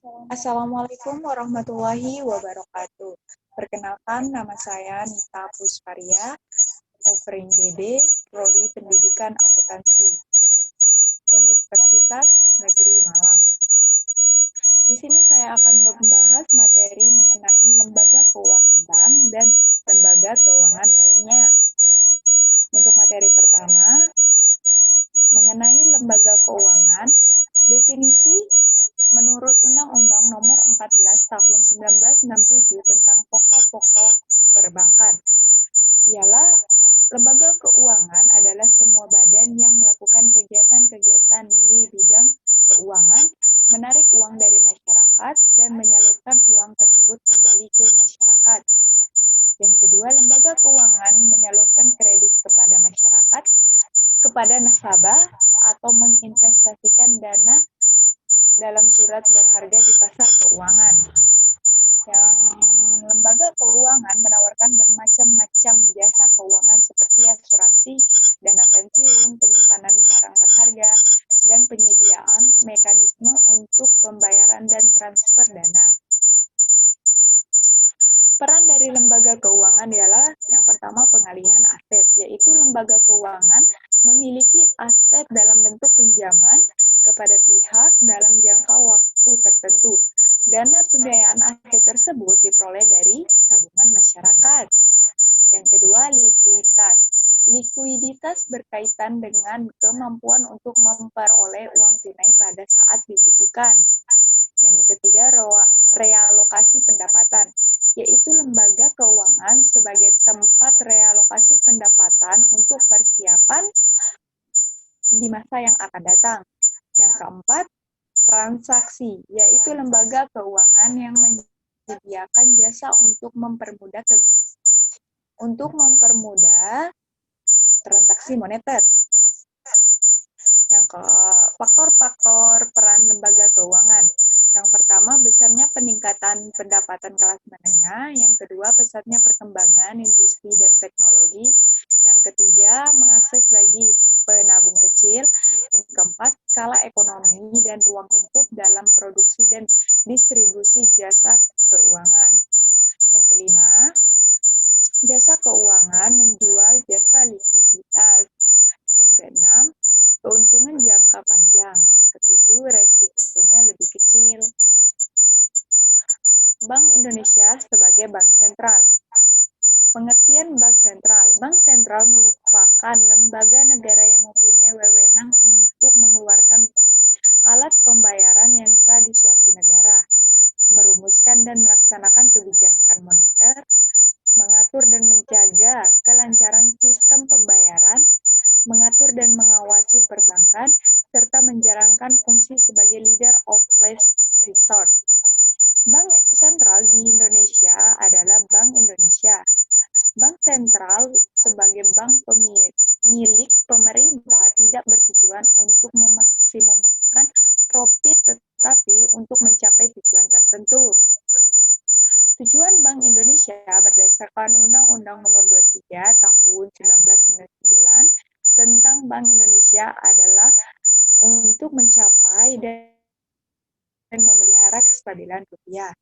Assalamualaikum warahmatullahi wabarakatuh. Perkenalkan, nama saya Nita Pusparia, Offering BD, Prodi Pendidikan Akuntansi, Universitas Negeri Malang. Di sini saya akan membahas materi mengenai lembaga keuangan bank dan lembaga keuangan lainnya. Untuk materi pertama, mengenai lembaga keuangan, definisi menurut Undang-Undang Nomor 14 Tahun 1967 tentang pokok-pokok perbankan, ialah lembaga keuangan adalah semua badan yang melakukan kegiatan-kegiatan di bidang keuangan, menarik uang dari masyarakat, dan menyalurkan uang tersebut kembali ke masyarakat. Yang kedua, lembaga keuangan menyalurkan kredit kepada masyarakat, kepada nasabah, atau menginvestasikan dana dalam surat berharga di pasar keuangan. Yang lembaga keuangan menawarkan bermacam-macam jasa keuangan seperti asuransi, dana pensiun, penyimpanan barang berharga, dan penyediaan mekanisme untuk pembayaran dan transfer dana. Peran dari lembaga keuangan ialah yang pertama pengalihan aset, yaitu lembaga keuangan memiliki aset dalam bentuk pinjaman kepada pihak dalam jangka waktu tertentu. Dana pembiayaan aset tersebut diperoleh dari tabungan masyarakat. Yang kedua, likuiditas. Likuiditas berkaitan dengan kemampuan untuk memperoleh uang tunai pada saat dibutuhkan. Yang ketiga, realokasi pendapatan, yaitu lembaga keuangan sebagai tempat realokasi pendapatan untuk persiapan di masa yang akan datang. Yang keempat, transaksi, yaitu lembaga keuangan yang menyediakan jasa untuk mempermudah transaksi moneter. Yang faktor-faktor peran lembaga keuangan. Yang pertama, besarnya peningkatan pendapatan kelas menengah. Yang kedua, pesatnya perkembangan industri dan teknologi. Yang ketiga, mengakses bagi penabung kecil. Yang keempat, skala ekonomi dan ruang lingkup dalam produksi dan distribusi jasa keuangan. Yang kelima, jasa keuangan menjual jasa likuiditas. Yang keenam, keuntungan jangka panjang. Yang ketujuh, resikonya lebih kecil. Bank Indonesia sebagai bank sentral. Pengertian bank sentral. Bank sentral merupakan lembaga negara yang mempunyai wewenang untuk mengeluarkan alat pembayaran yang sah di suatu negara, merumuskan dan melaksanakan kebijakan moneter, mengatur dan menjaga kelancaran sistem pembayaran, mengatur dan mengawasi perbankan, serta menjalankan fungsi sebagai leader of last resort. Bank sentral di Indonesia adalah Bank Indonesia. Bank sentral sebagai bank milik pemerintah tidak bertujuan untuk memaksimumkan profit, tetapi untuk mencapai tujuan tertentu. Tujuan Bank Indonesia berdasarkan Undang-Undang Nomor 23 Tahun 1999 tentang Bank Indonesia adalah untuk mencapai dan memelihara kestabilan rupiah.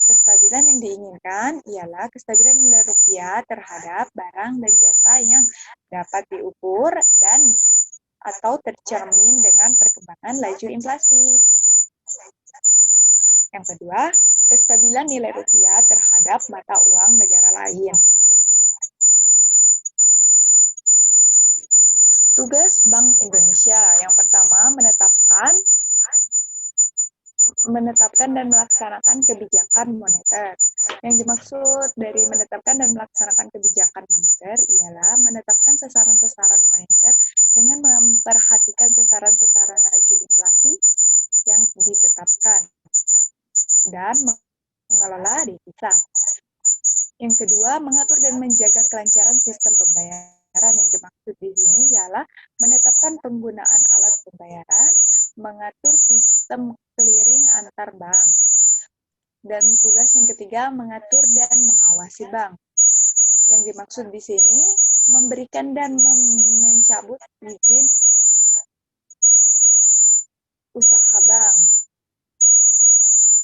Kestabilan yang diinginkan ialah kestabilan nilai rupiah terhadap barang dan jasa yang dapat diukur dan atau tercermin dengan perkembangan laju inflasi. Yang kedua, kestabilan nilai rupiah terhadap mata uang negara lain. Tugas Bank Indonesia yang pertama menetapkan dan melaksanakan kebijakan moneter. Yang dimaksud dari menetapkan dan melaksanakan kebijakan moneter ialah menetapkan sasaran-sasaran moneter dengan memperhatikan sasaran-sasaran laju inflasi yang ditetapkan dan mengelola devisa. Yang kedua, mengatur dan menjaga kelancaran sistem pembayaran. Yang dimaksud di sini ialah menetapkan penggunaan alat pembayaran, mengatur sistem clearing antar bank. Dan tugas yang ketiga, mengatur dan mengawasi bank. Yang dimaksud di sini, memberikan dan mencabut izin usaha bank.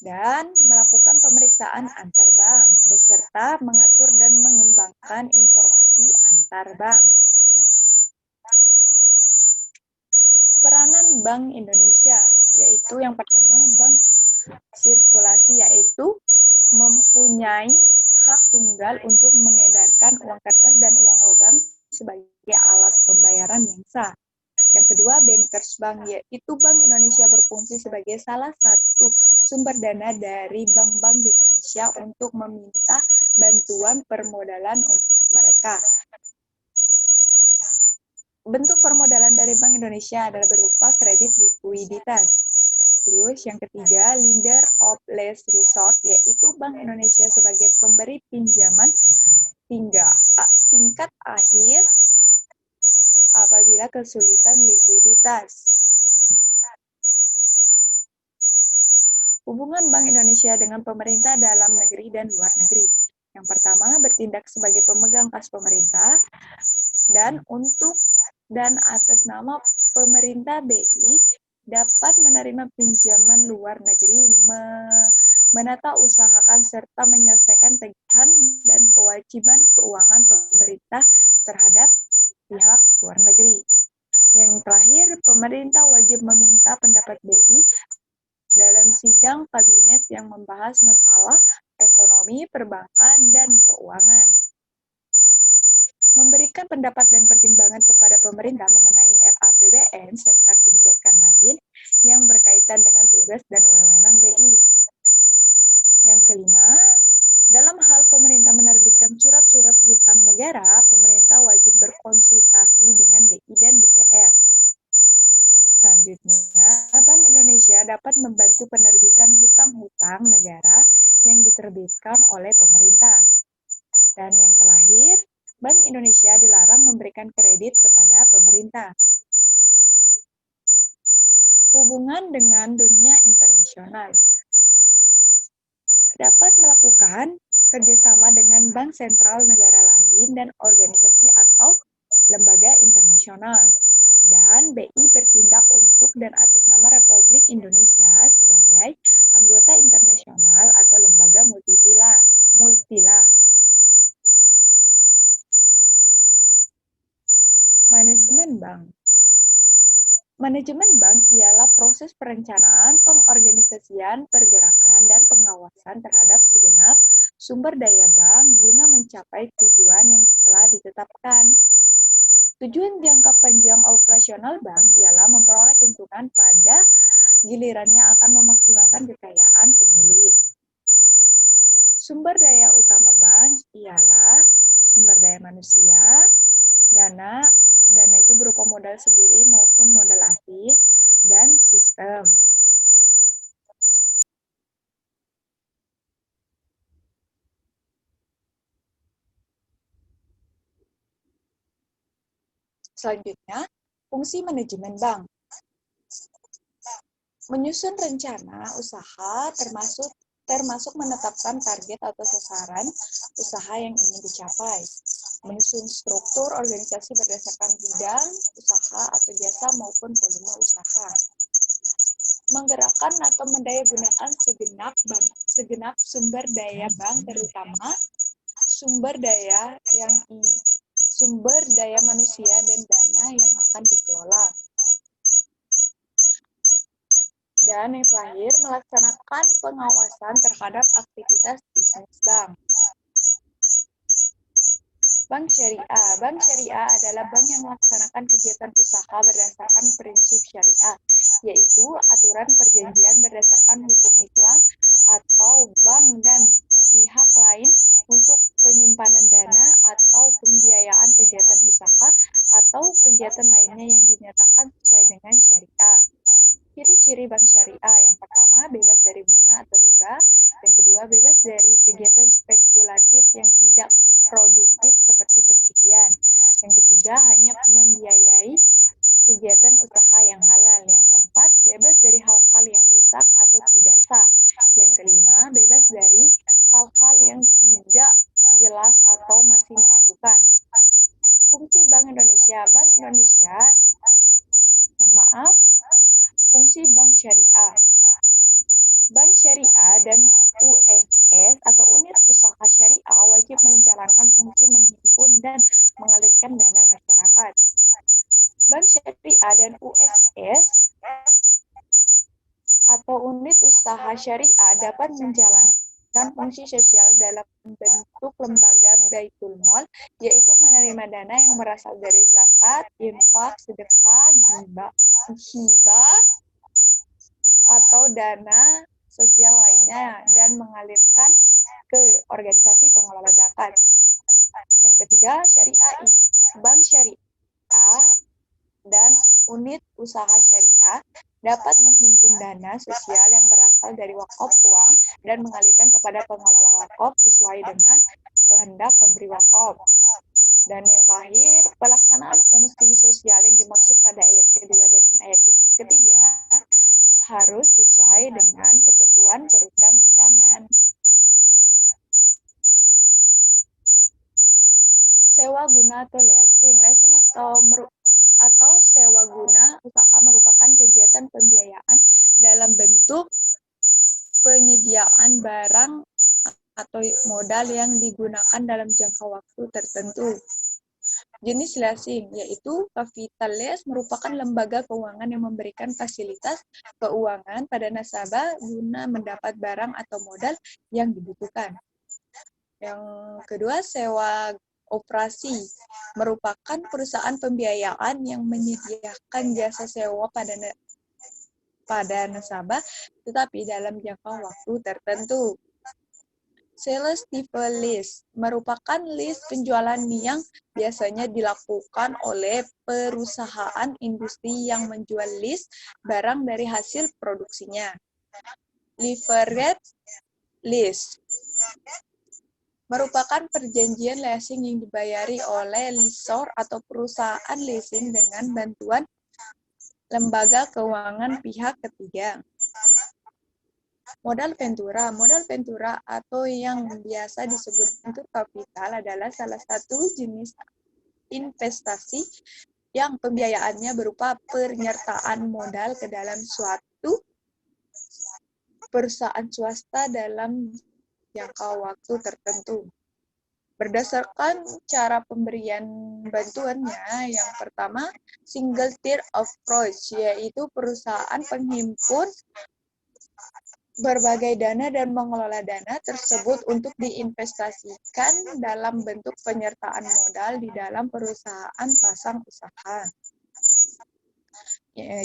dan melakukan pemeriksaan antar bank, beserta mengatur dan mengembangkan informasi antar bank. Peranan Bank Indonesia, yaitu yang pertama bank sirkulasi, yaitu mempunyai hak tunggal untuk mengedarkan uang kertas dan uang logam sebagai alat pembayaran yang sah. Yang kedua, Bankers Bank, yaitu Bank Indonesia berfungsi sebagai salah satu sumber dana dari bank-bank di Indonesia untuk meminta bantuan permodalan mereka. Bentuk permodalan dari Bank Indonesia adalah berupa kredit likuiditas. Terus yang ketiga, lender of last resort, yaitu Bank Indonesia sebagai pemberi pinjaman tingkat akhir apabila kesulitan likuiditas. Hubungan Bank Indonesia dengan pemerintah dalam negeri dan luar negeri. Yang pertama, bertindak sebagai pemegang kas pemerintah dan atas nama pemerintah BI dapat menerima pinjaman luar negeri, menata usahakan serta menyelesaikan tagihan dan kewajiban keuangan pemerintah terhadap pihak luar negeri. Yang terakhir, pemerintah wajib meminta pendapat BI dalam sidang kabinet yang membahas masalah ekonomi, perbankan, dan keuangan. Memberikan pendapat dan pertimbangan kepada pemerintah mengenai RAPBN serta kebijakan lain yang berkaitan dengan tugas dan wewenang BI. Yang kelima, dalam hal pemerintah menerbitkan surat-surat hutang negara, pemerintah wajib berkonsultasi dengan BI dan DPR. Selanjutnya, Bank Indonesia dapat membantu penerbitan hutang-hutang negara yang diterbitkan oleh pemerintah. Dan yang terakhir, Bank Indonesia dilarang memberikan kredit kepada pemerintah. Hubungan dengan dunia internasional dapat melakukan kerjasama dengan bank sentral negara lain dan organisasi atau lembaga internasional. Dan BI bertindak untuk dan atas nama Republik Indonesia sebagai anggota internasional atau lembaga multila. Manajemen bank. Manajemen bank ialah proses perencanaan, pengorganisasian, pergerakan, dan pengawasan terhadap segenap sumber daya bank guna mencapai tujuan yang telah ditetapkan. Tujuan jangka panjang operasional bank ialah memperoleh keuntungan pada gilirannya akan memaksimalkan kekayaan pemilik. Sumber daya utama bank ialah sumber daya manusia, dana itu berupa modal sendiri maupun modal asing, dan sistem. Selanjutnya, fungsi manajemen bank. Menyusun rencana usaha termasuk menetapkan target atau sasaran usaha yang ingin dicapai. Menyusun struktur organisasi berdasarkan bidang usaha atau jasa maupun volume usaha. Menggerakkan atau mendayagunakan segenap sumber daya bank, terutama sumber daya manusia dan dana yang akan dikelola. Dan yang terakhir, melaksanakan pengawasan terhadap aktivitas bisnis bank. Bank Syariah. Bank Syariah adalah bank yang melaksanakan kegiatan usaha berdasarkan prinsip syariah, yaitu aturan perjanjian berdasarkan hukum Islam atau bank dan pihak lain untuk penyimpanan dana atau pembiayaan kegiatan usaha atau kegiatan lainnya yang dinyatakan sesuai dengan syariah. Ciri-ciri bank syariah: yang pertama, bebas dari bunga atau riba. Yang kedua, bebas dari kegiatan spekulatif yang tidak produktif seperti perjudian. Yang ketiga, hanya membiayai kegiatan usaha yang halal. Yang keempat, bebas dari hal-hal yang rusak atau tidak sah. Yang kelima, bebas dari hal-hal yang tidak jelas atau masih meragukan. Fungsi Bank Indonesia. Fungsi Bank Syariah. Bank Syariah dan USS atau unit usaha syariah wajib menjalankan fungsi menghimpun dan mengalirkan dana masyarakat. Bank syariah dan USS atau unit usaha syariah dapat menjalankan fungsi sosial dalam bentuk lembaga baitul mal, yaitu menerima dana yang berasal dari zakat, infak, sedekah, hibah, atau dana sosial lainnya dan mengalirkan ke organisasi pengelola zakat. Yang ketiga, bank syariah dan unit usaha syariah dapat menghimpun dana sosial yang berasal dari wakaf uang dan mengalirkan kepada pengelola wakaf sesuai dengan kehendak pemberi wakaf. Dan yang terakhir, pelaksanaan fungsi sosial yang dimaksud pada ayat kedua dan ayat ketiga harus sesuai dengan ketentuan perundang-undangan. Sewa guna atau leasing. Leasing atau sewa guna usaha merupakan kegiatan pembiayaan dalam bentuk penyediaan barang atau modal yang digunakan dalam jangka waktu tertentu. Jenis leasing yaitu capital-lease merupakan lembaga keuangan yang memberikan fasilitas keuangan pada nasabah guna mendapat barang atau modal yang dibutuhkan. Yang kedua, sewa operasi merupakan perusahaan pembiayaan yang menyediakan jasa sewa pada nasabah tetapi dalam jangka waktu tertentu. Sales type lease merupakan lease penjualan yang biasanya dilakukan oleh perusahaan industri yang menjual lease barang dari hasil produksinya. Leveraged lease merupakan perjanjian leasing yang dibayari oleh lessor atau perusahaan leasing dengan bantuan lembaga keuangan pihak ketiga. Modal ventura atau yang biasa disebut venture capital adalah salah satu jenis investasi yang pembiayaannya berupa penyertaan modal ke dalam suatu perusahaan swasta dalam jangka waktu tertentu. Berdasarkan cara pemberian bantuannya, yang pertama, single tier approach, yaitu perusahaan penghimpun berbagai dana dan mengelola dana tersebut untuk diinvestasikan dalam bentuk penyertaan modal di dalam perusahaan pasang usaha.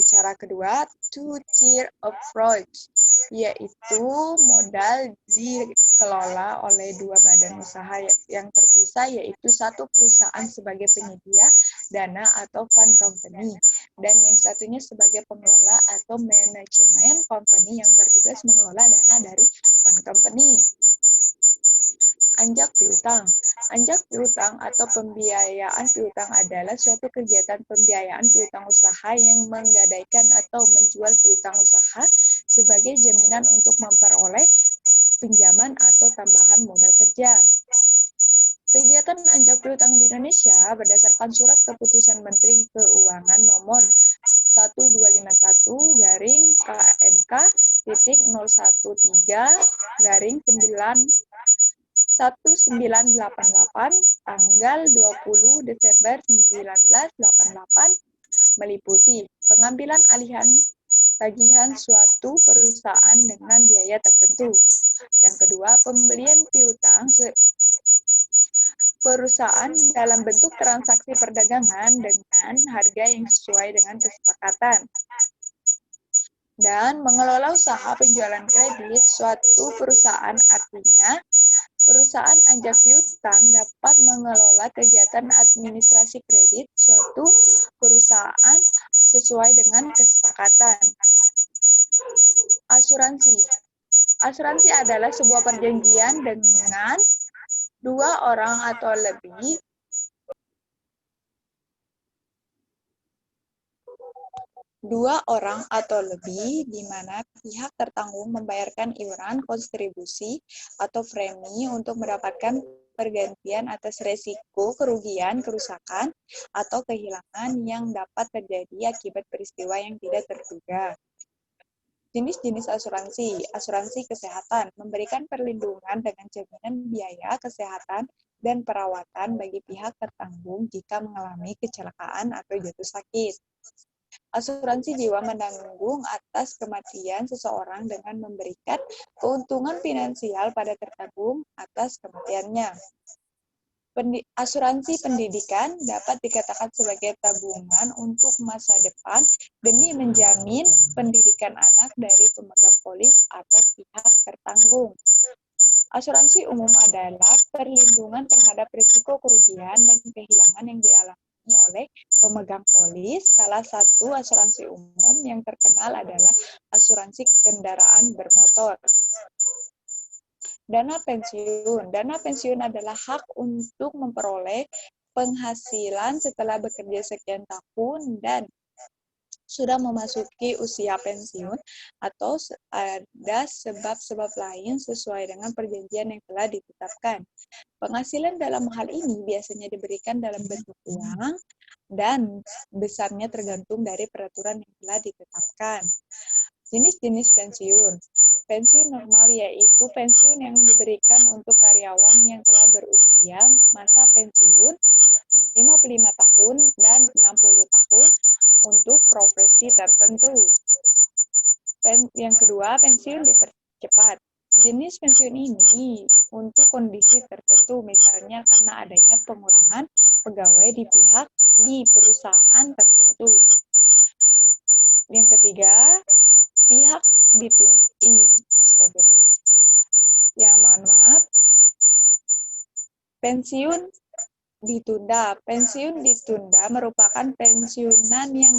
Cara kedua, two-tier approach, yaitu modal dikelola oleh dua badan usaha yang terpisah, yaitu satu perusahaan sebagai penyedia dana atau fund company, dan yang satunya sebagai pengelola atau manajemen company yang bertugas mengelola dana dari fund company. Anjak piutang. Anjak piutang atau pembiayaan piutang adalah suatu kegiatan pembiayaan piutang usaha yang menggadaikan atau menjual piutang usaha sebagai jaminan untuk memperoleh pinjaman atau tambahan modal kerja. Kegiatan anjak piutang di Indonesia berdasarkan Surat Keputusan Menteri Keuangan nomor 1213/KMK-013/1988 tanggal 20 Desember 1988 meliputi pengambilan alihan tagihan suatu perusahaan dengan biaya tertentu. Yang kedua, pembelian piutang perusahaan dalam bentuk transaksi perdagangan dengan harga yang sesuai dengan kesepakatan. Dan mengelola usaha penjualan kredit suatu perusahaan, artinya perusahaan anjak piutang dapat mengelola kegiatan administrasi kredit suatu perusahaan sesuai dengan kesepakatan. Asuransi. Asuransi adalah sebuah perjanjian dengan dua orang atau lebih di mana pihak tertanggung membayarkan iuran, kontribusi, atau premi untuk mendapatkan pergantian atas resiko kerugian, kerusakan, atau kehilangan yang dapat terjadi akibat peristiwa yang tidak terduga. Jenis-jenis asuransi. Asuransi kesehatan memberikan perlindungan dengan jaminan biaya kesehatan dan perawatan bagi pihak tertanggung jika mengalami kecelakaan atau jatuh sakit. Asuransi jiwa menanggung atas kematian seseorang dengan memberikan keuntungan finansial pada tertanggung atas kematiannya. Asuransi pendidikan dapat dikatakan sebagai tabungan untuk masa depan demi menjamin pendidikan anak dari pemegang polis atau pihak tertanggung. Asuransi umum adalah perlindungan terhadap risiko kerugian dan kehilangan yang dialami oleh pemegang polis. Salah satu asuransi umum yang terkenal adalah asuransi kendaraan bermotor. Dana pensiun. Dana pensiun adalah hak untuk memperoleh penghasilan setelah bekerja sekian tahun dan sudah memasuki usia pensiun atau ada sebab-sebab lain sesuai dengan perjanjian yang telah ditetapkan. Penghasilan dalam hal ini biasanya diberikan dalam bentuk uang dan besarnya tergantung dari peraturan yang telah ditetapkan. Jenis-jenis pensiun. Pensiun normal yaitu pensiun yang diberikan untuk karyawan yang telah berusia masa pensiun 55 tahun dan 60 tahun untuk profesi tertentu. Yang kedua, pensiun dipercepat. Jenis pensiun ini untuk kondisi tertentu, misalnya karena adanya pengurangan pegawai di perusahaan tertentu. Yang ketiga, pihak pensiun ditunda. Pensiun ditunda merupakan pensiunan yang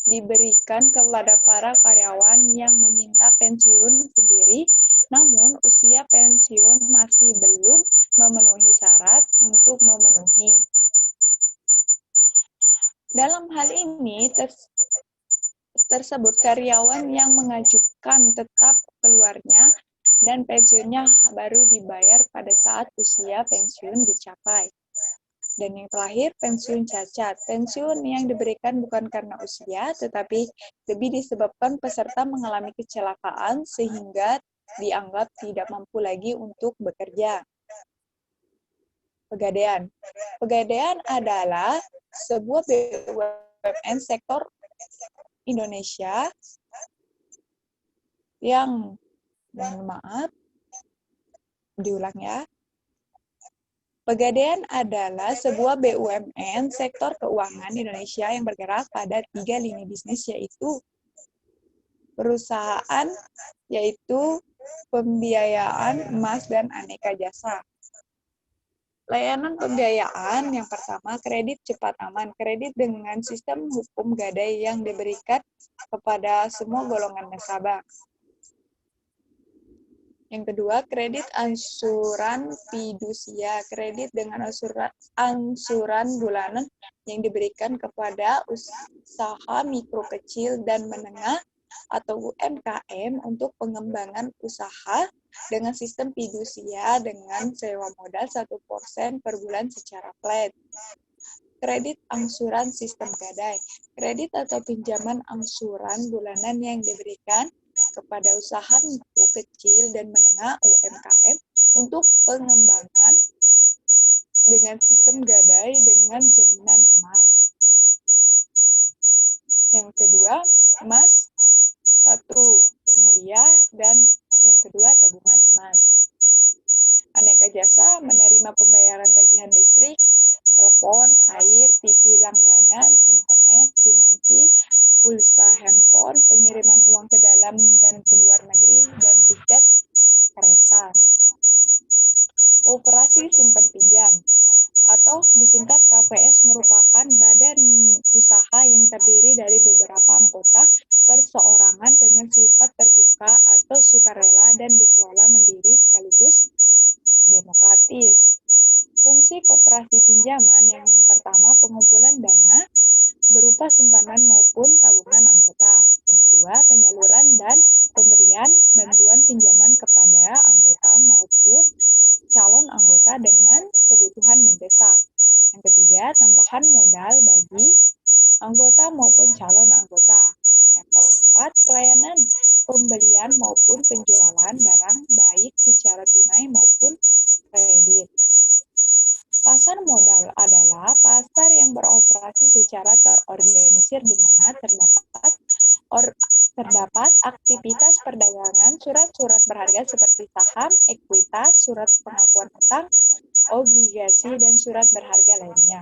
diberikan kepada para karyawan yang meminta pensiun sendiri, namun usia pensiun masih belum memenuhi syarat untuk memenuhi. Dalam hal ini tersebut karyawan yang mengajukan tetap keluarnya dan pensiunnya baru dibayar pada saat usia pensiun dicapai. Dan yang terakhir, pensiun cacat. Pensiun yang diberikan bukan karena usia, tetapi lebih disebabkan peserta mengalami kecelakaan sehingga dianggap tidak mampu lagi untuk bekerja. Pegadaian. Pegadaian adalah sebuah BUMN sektor Indonesia yang, mohon maaf, diulang ya. Pegadaian adalah sebuah BUMN sektor keuangan Indonesia yang bergerak pada 3 lini bisnis, yaitu perusahaan, yaitu pembiayaan, emas, dan aneka jasa. Layanan pembiayaan yang pertama, kredit cepat aman. Kredit dengan sistem hukum gadai yang diberikan kepada semua golongan nasabah. Yang kedua, kredit angsuran fidusia. Kredit dengan angsuran bulanan yang diberikan kepada usaha mikro kecil dan menengah atau UMKM untuk pengembangan usaha dengan sistem fidusia dengan sewa modal 1% per bulan secara flat. Kredit angsuran sistem gadai. Kredit atau pinjaman angsuran bulanan yang diberikan kepada usaha mikro kecil dan menengah UMKM untuk pengembangan dengan sistem gadai dengan jaminan emas. Yang kedua, emas 1 mulia dan yang kedua tabungan emas. Aneka jasa menerima pembayaran tagihan listrik, telepon, air, TV langganan, internet, finansi, pulsa handphone, pengiriman uang ke dalam dan ke luar negeri, dan tiket kereta. Koperasi simpan pinjam atau disingkat KPS merupakan badan usaha yang terdiri dari beberapa anggota perseorangan dengan sifat terbuka atau sukarela dan dikelola mandiri sekaligus demokratis. Fungsi koperasi pinjaman yang pertama, pengumpulan dana berupa simpanan maupun tabungan anggota. Yang kedua, penyaluran dan pemberian bantuan pinjaman kepada anggota maupun calon anggota dengan kebutuhan mendesak. Yang ketiga, tambahan modal bagi anggota maupun calon anggota. Yang keempat, pelayanan pembelian penjualan barang baik secara tunai maupun kredit. Pasar modal adalah pasar yang beroperasi secara terorganisir di mana terdapat aktivitas perdagangan surat-surat berharga seperti saham, ekuitas, surat pengakuan utang, obligasi, dan surat berharga lainnya.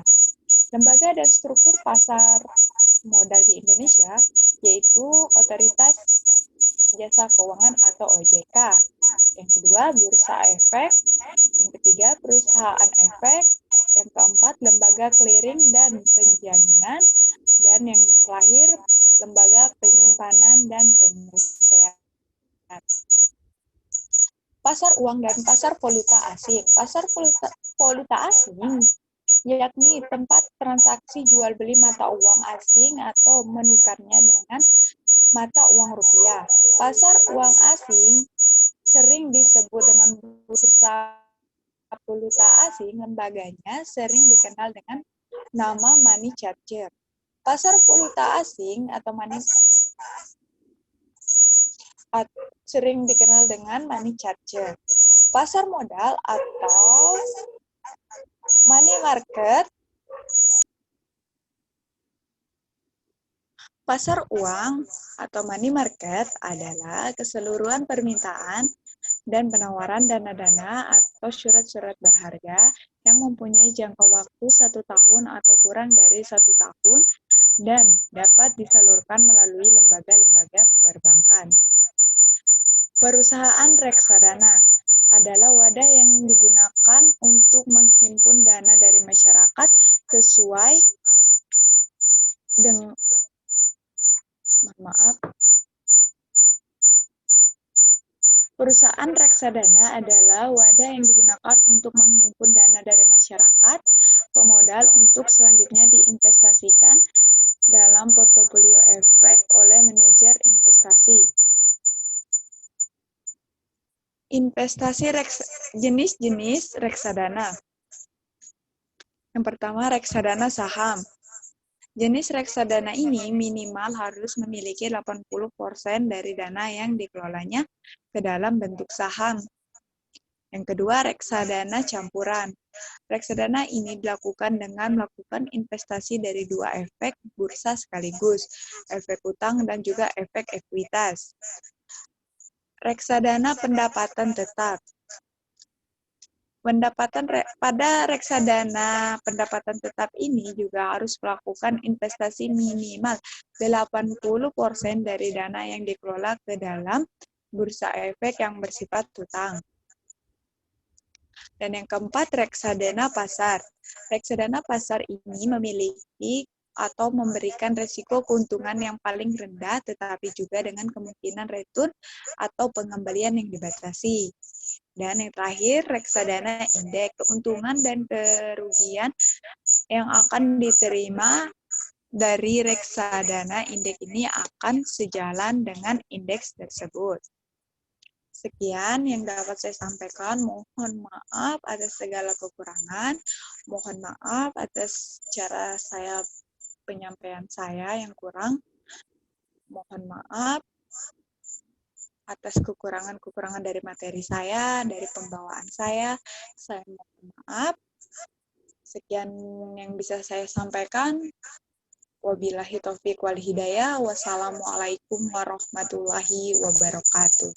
Lembaga dan struktur pasar modal di Indonesia yaitu Otoritas Jasa Keuangan atau OJK. Yang kedua, Bursa Efek. Yang ketiga, Perusahaan Efek. Yang keempat, Lembaga Clearing dan Penjaminan. Dan yang terakhir, Lembaga Penyimpanan dan Penyelesaian. Pasar uang dan pasar valuta asing. Pasar valuta asing yakni tempat transaksi jual beli mata uang asing atau menukarnya dengan mata uang rupiah. Pasar uang asing sering disebut dengan bursa valuta asing. Lembaganya sering dikenal dengan nama money changer. Pasar valuta asing atau sering dikenal dengan money changer. Pasar modal atau money market. Pasar uang atau money market adalah keseluruhan permintaan dan penawaran dana-dana atau surat-surat berharga yang mempunyai jangka waktu 1 tahun atau kurang dari 1 tahun dan dapat disalurkan melalui lembaga-lembaga perbankan. Perusahaan reksadana adalah wadah yang digunakan untuk menghimpun dana dari masyarakat sesuai dengan Perusahaan reksadana adalah wadah yang digunakan untuk menghimpun dana dari masyarakat pemodal untuk selanjutnya diinvestasikan dalam portofolio efek oleh manajer investasi. Jenis-jenis reksadana. Yang pertama, reksadana saham. Jenis reksadana ini minimal harus memiliki 80% dari dana yang dikelolanya ke dalam bentuk saham. Yang kedua, reksadana campuran. Reksadana ini dilakukan dengan melakukan investasi dari 2 efek bursa sekaligus, efek utang dan juga efek ekuitas. Reksadana pendapatan tetap. Pada reksadana pendapatan tetap ini juga harus melakukan investasi minimal 80% dari dana yang dikelola ke dalam bursa efek yang bersifat utang. Dan yang keempat, reksadana pasar. Reksadana pasar ini memiliki atau memberikan risiko keuntungan yang paling rendah tetapi juga dengan kemungkinan return atau pengembalian yang dibatasi. Dan yang terakhir, reksadana indeks. Keuntungan dan kerugian yang akan diterima dari reksadana indeks ini akan sejalan dengan indeks tersebut. Sekian yang dapat saya sampaikan. Mohon maaf atas segala kekurangan. Mohon maaf atas cara penyampaian saya yang kurang. Mohon maaf atas kekurangan-kekurangan dari materi saya, dari pembawaan saya mohon maaf. Sekian yang bisa saya sampaikan. Wabillahi taufiq wal hidayah. Wassalamualaikum warahmatullahi wabarakatuh.